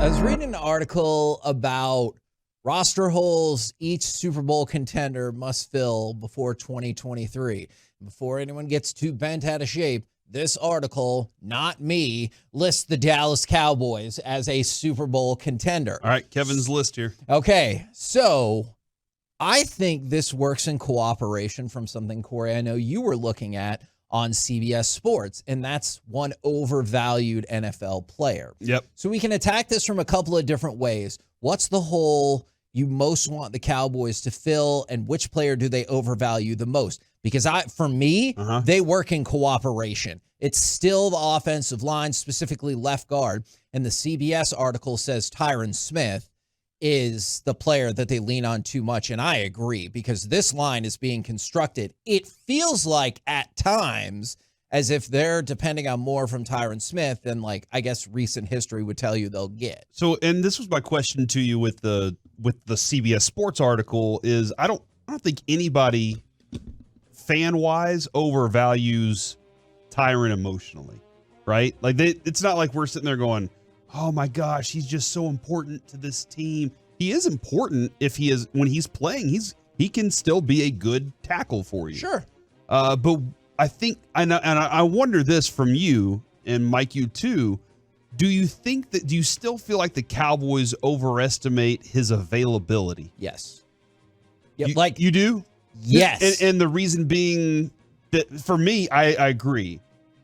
I was reading an article about roster holes each Super Bowl contender must fill before 2023. Before anyone gets too bent out of shape, this article, not me, lists the Dallas Cowboys as a Super Bowl contender. All right, Kevin's list here. Okay, so I think this works in cooperation from something, Corey, I know you were looking at on CBS Sports, and that's one overvalued NFL player. Yep. So we can attack this from a couple of different ways. What's the hole you most want the Cowboys to fill, and which player do they overvalue the most? Because for me, they work in cooperation. It's still the offensive line, specifically left guard, and the CBS article says Tyron Smith is the player that they lean on too much, and I agree, because this line is being constructed. It feels like at times as if they're depending on more from Tyron Smith than, like, I guess recent history would tell you they'll get. So, and this was my question to you with the CBS Sports article is I don't think anybody fan-wise overvalues Tyron emotionally, right? Like it's not like we're sitting there going, oh my gosh, he's just so important to this team. He is important when he's playing, he can still be a good tackle for you. Sure. But I think, and I wonder this from you, and Mike, you too, do you still feel like the Cowboys overestimate his availability? Yes. Yep. You do? Yes. And the reason being that for me, I agree.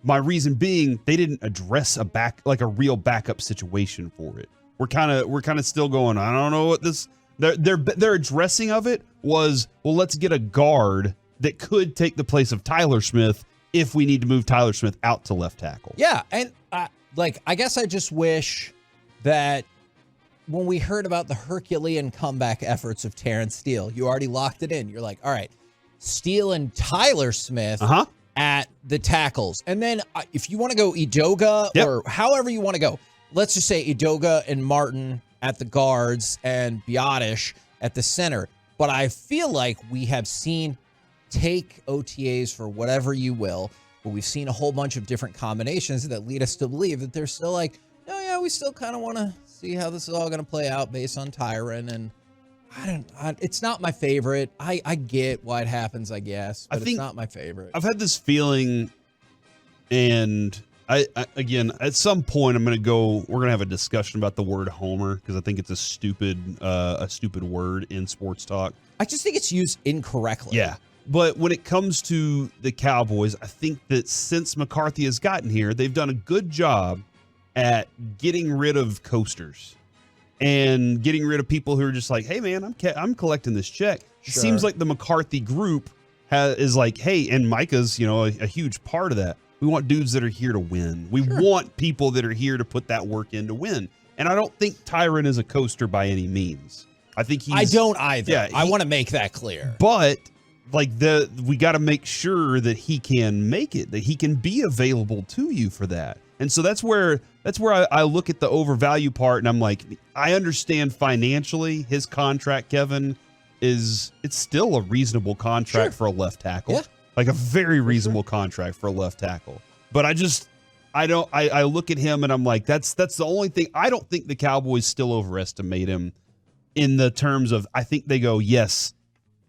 My reason being they didn't address a real backup situation for it. We're kind of still going, I don't know what this their addressing of it was, well, let's get a guard that could take the place of Tyler Smith if we need to move Tyler Smith out to left tackle. Yeah, and I guess I just wish that when we heard about the Herculean comeback efforts of Terrence Steele, you already locked it in. You're like, all right, Steele and Tyler Smith at the tackles. And then if you want to go Edoga or however you want to go, let's just say Edoga and Martin at the guards and Biotish at the center. But I feel like we have seen, take OTAs for whatever you will, but we've seen a whole bunch of different combinations that lead us to believe that they're still like, oh yeah, we still kind of want to see how this is all going to play out based on Tyron. And it's not my favorite. I get why it happens, I guess, but it's not my favorite. I've had this feeling, and I again, at some point we're going to have a discussion about the word homer, because I think it's a stupid word in sports talk. I just think it's used incorrectly. Yeah. But when it comes to the Cowboys, I think that since McCarthy has gotten here, they've done a good job at getting rid of coasters and getting rid of people who are just like, hey, man, I'm collecting this check. Sure. It seems like the McCarthy group is like, hey, and Micah's, a huge part of that. We want dudes that are here to win. We want people that are here to put that work in to win. And I don't think Tyron is a coaster by any means. I don't either. Yeah, I want to make that clear. But we got to make sure that he can make it, that he can be available to you for that. And so that's where I look at the overvalue part, and I'm like, I understand financially his contract, Kevin, it's still a reasonable contract for a left tackle. Yeah. Like a very reasonable contract for a left tackle. But I look at him and I'm like, that's the only thing. I don't think the Cowboys still overestimate him in the terms of, I think they go, yes,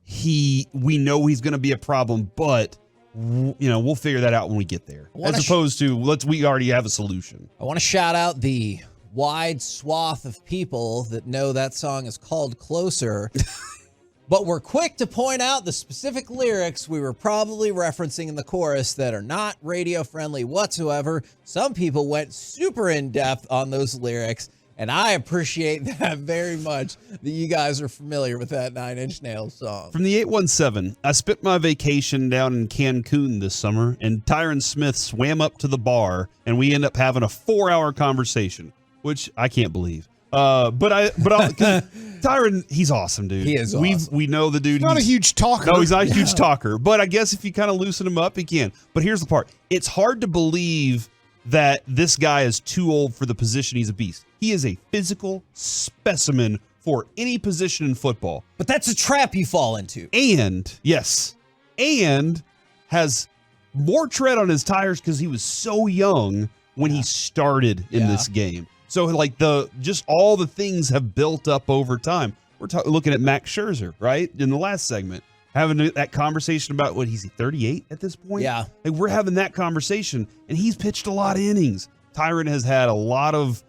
we know he's going to be a problem, but we'll figure that out when we get there. As opposed to we already have a solution. I want to shout out the wide swath of people that know that song is called Closer, but we're quick to point out the specific lyrics we were probably referencing in the chorus that are not radio friendly whatsoever. Some people went super in depth on those lyrics, and I appreciate that very much, that you guys are familiar with that Nine Inch Nails song. From the 817, I spent my vacation down in Cancun this summer, and Tyron Smith swam up to the bar, and we end up having a 4-hour conversation, which I can't believe. But Tyron, he's awesome, dude. He is awesome. We know the dude. He's not a huge talker. No, he's not a huge talker. But I guess if you kind of loosen him up, he can. But here's the part. It's hard to believe that this guy is too old for the position. He's a beast. He is a physical specimen for any position in football. But that's a trap you fall into. And has more tread on his tires because he was so young when he started in this game. So like just all the things have built up over time. We're looking at Max Scherzer, right? In the last segment, having that conversation about what, he's 38 at this point? Yeah. Like, we're having that conversation, and he's pitched a lot of innings. Tyron has had a lot of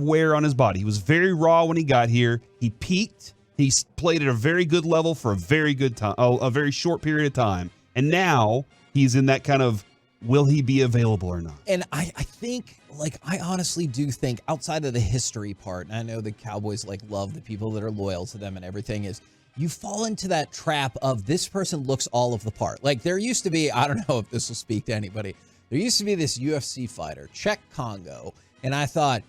wear on his body. He was very raw when he got here. He peaked. He played at a very good level for a very good time, a very short period of time. And now he's in that kind of, will he be available or not? And I think, like, I honestly do think, outside of the history part, and I know the Cowboys like love the people that are loyal to them and everything, is you fall into that trap of this person looks all of the part. Like, there used to be, I don't know if this will speak to anybody, there used to be this UFC fighter, Czech Congo, and I thought,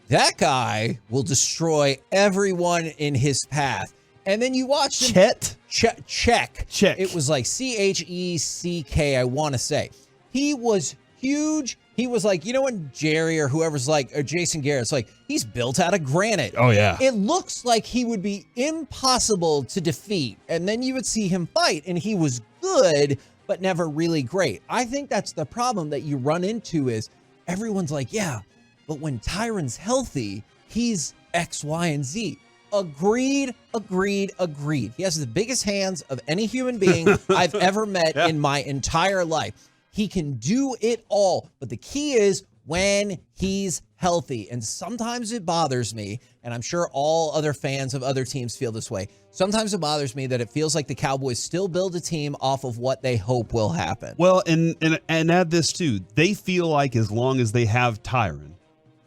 that guy will destroy everyone in his path. And then you watched him. Czech. It was like Check, I want to say. He was huge. He was like, you know, when Jerry or whoever's like, or Jason Garrett's like, he's built out of granite. Oh, yeah. It looks like he would be impossible to defeat. And then you would see him fight, and he was good, but never really great. I think that's the problem that you run into is everyone's like, yeah, but when Tyron's healthy, he's X, Y, and Z. Agreed. He has the biggest hands of any human being I've ever met in my entire life. He can do it all, but the key is when he's healthy. And sometimes it bothers me, and I'm sure all other fans of other teams feel this way. Sometimes it bothers me that it feels like the Cowboys still build a team off of what they hope will happen. Well, and add this too. They feel like as long as they have Tyron,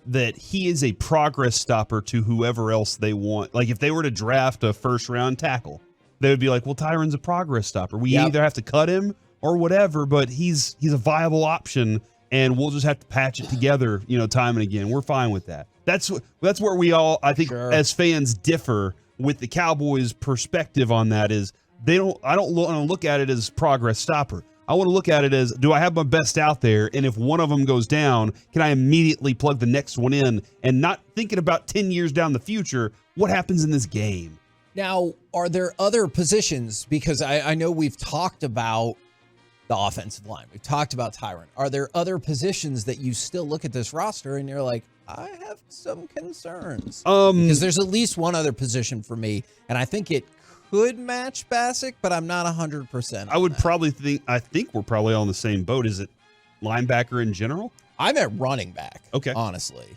that he is a progress stopper to whoever else they want. Like, if they were to draft a first-round tackle, they would be like, well, Tyron's a progress stopper. We either have to cut him or whatever, but he's a viable option, and we'll just have to patch it together, you know, time and again. We're fine with that. That's where we all, I think, as fans differ with the Cowboys' perspective on that is I don't want to look at it as progress stopper. I want to look at it as, do I have my best out there? And if one of them goes down, can I immediately plug the next one in and not thinking about 10 years down the future, what happens in this game? Now, are there other positions? Because I know we've talked about the offensive line. We've talked about Tyron. Are there other positions that you still look at this roster and you're like, I have some concerns? Because there's at least one other position for me, and I think it could match Bassick, but I'm not 100%. I would probably think we're probably on the same boat. Is it linebacker in general? I'm at running back. Okay. Honestly.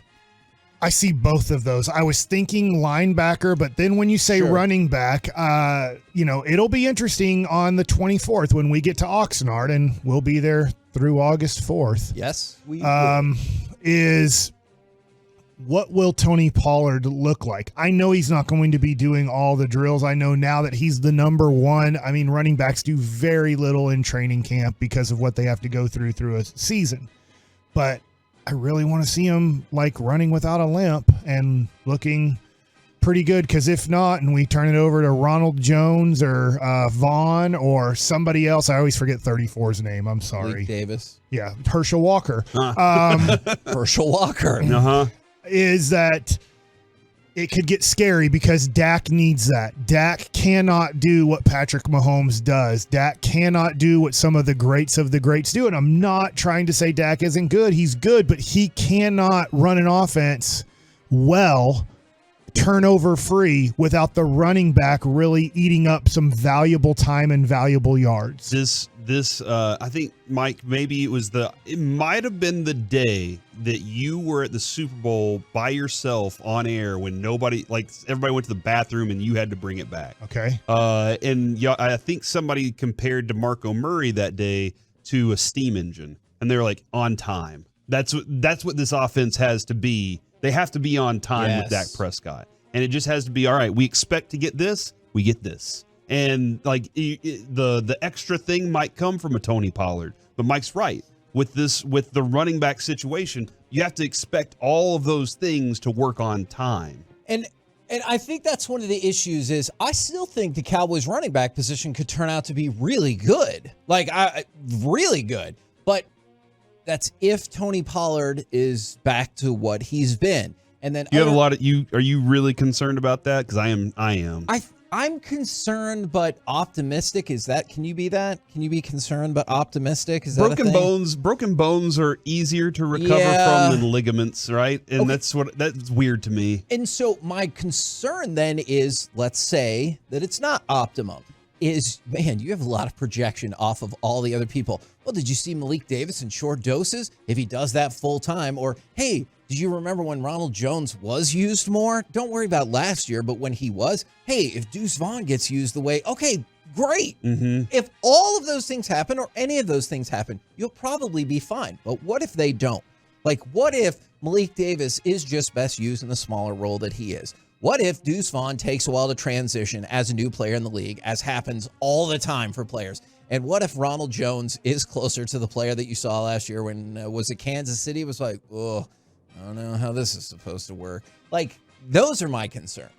I see both of those. I was thinking linebacker, but then when you say running back, it'll be interesting on the 24th when we get to Oxnard, and we'll be there through August 4th. Yes, we is what will Tony Pollard look like? I know he's not going to be doing all the drills. I know now that he's the number one. I mean, running backs do very little in training camp because of what they have to go through a season. But I really want to see him like running without a limp and looking pretty good, because if not, and we turn it over to Ronald Jones or Vaughn or somebody else, I always forget 34's name. I'm sorry. Mike Davis. Yeah, Herschel Walker. Herschel Walker. Is that it could get scary because Dak needs that. Dak cannot do what Patrick Mahomes does. Dak cannot do what some of the greats do. And I'm not trying to say Dak isn't good. He's good, but he cannot run an offense well, turnover free, without the running back really eating up some valuable time and valuable yards. This I think, Mike, maybe it might have been the day that you were at the Super Bowl by yourself on air when everybody went to the bathroom and you had to bring it back. Okay. And I think somebody compared DeMarco Murray that day to a steam engine, and they were like, on time. That's what this offense has to be. They have to be on time with Dak Prescott. And it just has to be, all right, we expect to get this, we get this. And like the extra thing might come from a Tony Pollard, but Mike's right. With the running back situation, you have to expect all of those things to work on time. And I think that's one of the issues is I still think the Cowboys running back position could turn out to be really good. Really good. But that's if Tony Pollard is back to what he's been. And then you have a lot of are you really concerned about that? Because I am. I'm concerned but optimistic. Can you be that? Can you be concerned but optimistic? Is that a thing? Broken bones are easier to recover from than ligaments, right? And that's weird to me. And so my concern then is, let's say that it's not optimum. Man, you have a lot of projection off of all the other people. Well, did you see Malik Davis in short doses? If he does that full time, or hey, did you remember when Ronald Jones was used more? Don't worry about last year, but when he was, hey, if Deuce Vaughn gets used the way, okay, great. If all of those things happen or any of those things happen, you'll probably be fine. But what if they don't? Like, what if Malik Davis is just best used in the smaller role that he is? What if Deuce Vaughn takes a while to transition as a new player in the league, as happens all the time for players? And what if Ronald Jones is closer to the player that you saw last year when, was it Kansas City? It was like, oh, I don't know how this is supposed to work. Like, those are my concerns.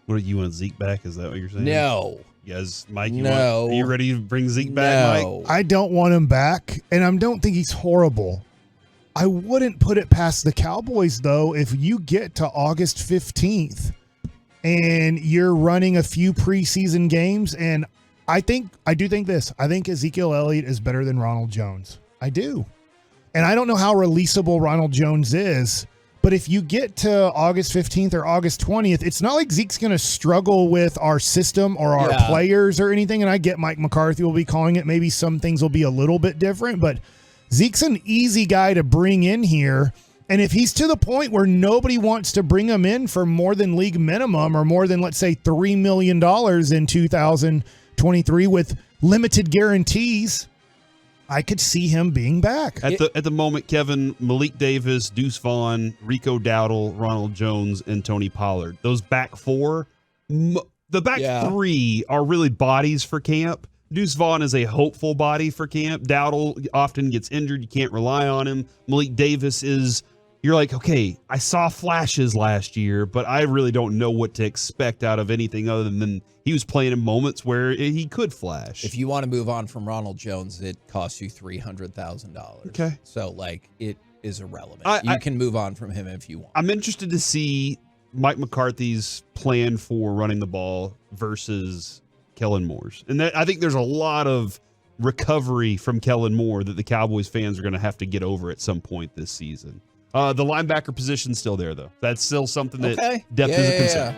What, you want Zeke back? Is that what you're saying? No. Yes, Mike, No. Are you ready to bring Zeke back, Mike? I don't want him back, and I don't think he's horrible. I wouldn't put it past the Cowboys, though, if you get to August 15th and you're running a few preseason games, and I do think this. I think Ezekiel Elliott is better than Ronald Jones. I do. And I don't know how releasable Ronald Jones is, but if you get to August 15th or August 20th, it's not like Zeke's going to struggle with our system or our players or anything. And I get Mike McCarthy will be calling it. Maybe some things will be a little bit different, but Zeke's an easy guy to bring in here. And if he's to the point where nobody wants to bring him in for more than league minimum or more than, let's say, $3 million in 2023 with limited guarantees, I could see him being back. At the moment, Kevin, Malik Davis, Deuce Vaughn, Rico Dowdle, Ronald Jones, and Tony Pollard. Those back four, the back three are really bodies for camp. Deuce Vaughn is a hopeful body for camp. Dowdle often gets injured. You can't rely on him. Malik Davis is, you're like, okay, I saw flashes last year, but I really don't know what to expect out of anything other than he was playing in moments where he could flash. If you want to move on from Ronald Jones, it costs you $300,000. Okay. So, like, it is irrelevant. You can move on from him if you want. I'm interested to see Mike McCarthy's plan for running the ball versus Kellen Moore's. And I think there's a lot of recovery from Kellen Moore that the Cowboys fans are going to have to get over at some point this season. The linebacker position's still there, though. That's still something that depth is a concern.